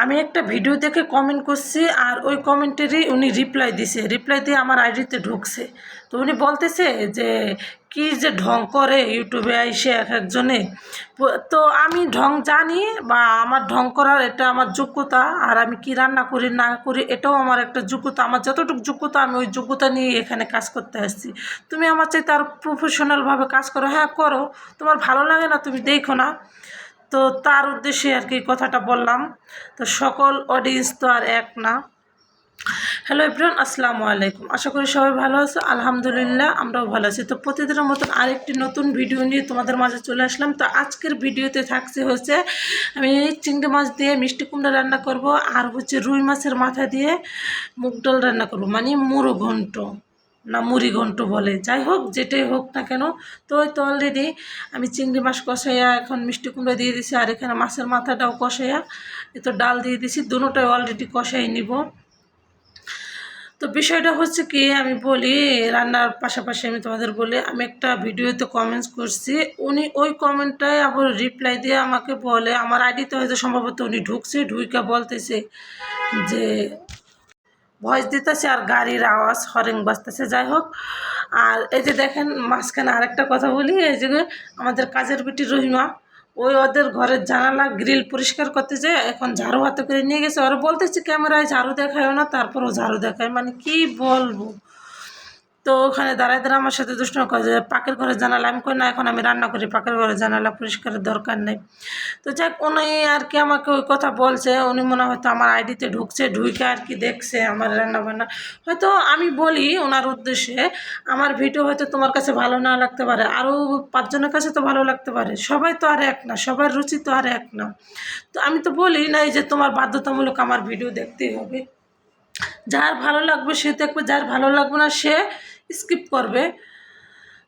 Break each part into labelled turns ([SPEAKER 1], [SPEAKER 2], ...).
[SPEAKER 1] আমি একটা ভিডিও দেখে কমেন্ট করছি, আর ওই কমেন্টেরই উনি রিপ্লাই দিছে, রিপ্লাই দিয়ে আমার আইডিতে ঢুকছে। তো উনি বলতেছে যে কি যে ঢং করে ইউটিউবে আইসে এক একজনে। তো আমি ঢং জানি, বা আমার ঢং করার এটা আমার যোগ্যতা, আর আমি কি রান্না করি না করি এটাও আমার একটা যোগ্যতা। আমার যতটুকু যোগ্যতা আমি ওই যোগ্যতা নিয়ে এখানে কাজ করতে আসছি। তুমি আমার চাইতে আর প্রফেশনালভাবে কাজ করো, হ্যাঁ করো, তোমার ভালো লাগে না তুমি দেখো না। তো তার উদ্দেশ্যে আর কি কথাটা বললাম। তো সকল অডিয়েন্স তো আর এক না। হ্যালো এভরিওয়ান, আসসালামু আলাইকুম। আশা করি সবাই ভালো আছে, আলহামদুলিল্লাহ আমরাও ভালো আছি। তো প্রতিদিনের মতন আরেকটি নতুন ভিডিও নিয়ে তোমাদের মাঝে চলে আসলাম। তো আজকের ভিডিওতে থাকছে হচ্ছে আমি চিংড়ি মাছ দিয়ে মিষ্টি কুমড়া রান্না করব, আর হচ্ছে রুই মাছের মাথা দিয়ে মুগ ডাল রান্না করব, মানে মুড়ো ঘন্ট না মুড়ি ঘন্ট বলে, যাই হোক যেটাই হোক না কেন। তো ওই তো অলরেডি আমি চিংড়ি মাছ কষাইয়া এখন মিষ্টি কুমড়া দিয়ে দিছি, আর এখানে মাছের মাথাটাও কষাইয়া এ তো ডাল দিয়ে দিছি, দুটোটাই অলরেডি কষাই নিব। তো বিষয়টা হচ্ছে কি, আমি বলি রান্নার পাশাপাশি আমি তোমাদের বলি, আমি একটা ভিডিওতে কমেন্টস করছি, উনি ওই কমেন্টটায় আবার রিপ্লাই দিয়ে আমাকে বলে, আমার আইডিতে হয়তো সম্ভবত উনি ঢুকছে, ঢুইকা বলতেছে যে ভয়েস দিতেছে আর গাড়ির আওয়াজ হরেন বাজতেছে, যাই হোক। আর এই যে দেখেন মাঝখানে আরেকটা কথা বলি, এই যে আমাদের কাজের বেটি রহিমা, ওই ওদের ঘরের জানালা গ্রিল পরিষ্কার করতে যায়, এখন ঝাড়ু হাতে করে নিয়ে গেছে, ওরা বলতেছে ক্যামেরায় ঝাড়ু দেখায়ও না, তারপরও ঝাড়ু দেখায়, মানে কি বলবো। তো ওখানে দাঁড়ায় দাঁড়ায় আমার সাথে দুষ্টুমি করে যে পাকের ঘরে জানালা, আমি কই না এখন আমি রান্না করি, পাকের ঘরে জানালা পরিষ্কারের দরকার নেই। তো যাক উনি আর কি আমাকে ওই কথা বলছে, উনি মনে হয়তো আমার আইডিতে ঢুকছে, ঢুকে আর কি দেখছে আমার রান্না বান্না। হয়তো আমি বলি ওনার উদ্দেশ্যে, আমার ভিডিও হয়তো তোমার কাছে ভালো না লাগতে পারে, আরও 5 জনের কাছে তো ভালো লাগতে পারে, সবাই তো আর এক না, সবার রুচি তো আর এক না। তো আমি তো বলি না যে তোমার বাধ্যতামূলক আমার ভিডিও দেখতেই হবে, যার ভালো লাগবে সে দেখবে, যার ভালো লাগবে না সে স্কিপ করবে।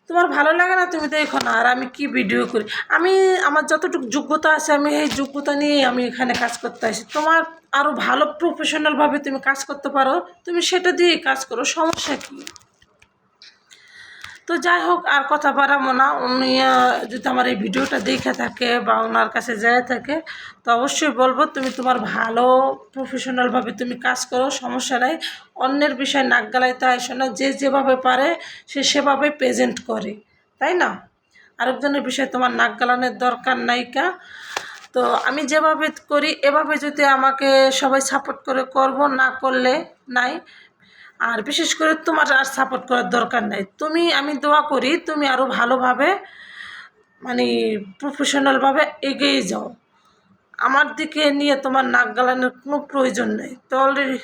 [SPEAKER 1] তোমার ভালো লাগে না তুমি দেখো না, আর আমি কি ভিডিও করি, আমি আমার যতটুকু যোগ্যতা আছে আমি এই যোগ্যতা নিয়ে আমি এখানে কাজ করতে আসি। তোমার আরও ভালো প্রফেশনালভাবে তুমি কাজ করতে পারো, তুমি সেটা দিয়েই কাজ করো, সমস্যা কী। তো যাই হোক আর কথা বাড়াবো না, উনি যদি আমার এই ভিডিওটা দেখে থাকে বা ওনার কাছে যায় থাকে, তো অবশ্যই বলবো তুমি তোমার ভালো প্রফেশনালভাবে তুমি কাজ করো, সমস্যা নাই। অন্যের বিষয় নাক গালাইতে আসে না, যে যেভাবে পারে সে সেভাবে প্রেজেন্ট করে, তাই না? আরেকজনের বিষয়ে তোমার নাক গালানোর দরকার নাইকা। তো আমি যেভাবে করি এভাবে যদি আমাকে সবাই সাপোর্ট করে করব, না করলে নাই। আর বিশেষ করে তোমার আর সাপোর্ট করার দরকার নাই, তুমি আমি দোয়া করি তুমি আরও ভালোভাবে মানে প্রফেশনালভাবে এগিয়ে যাও, আমার দিকে নিয়ে তোমার নাক গালানোর কোনো প্রয়োজন নেই। তো অলরেডি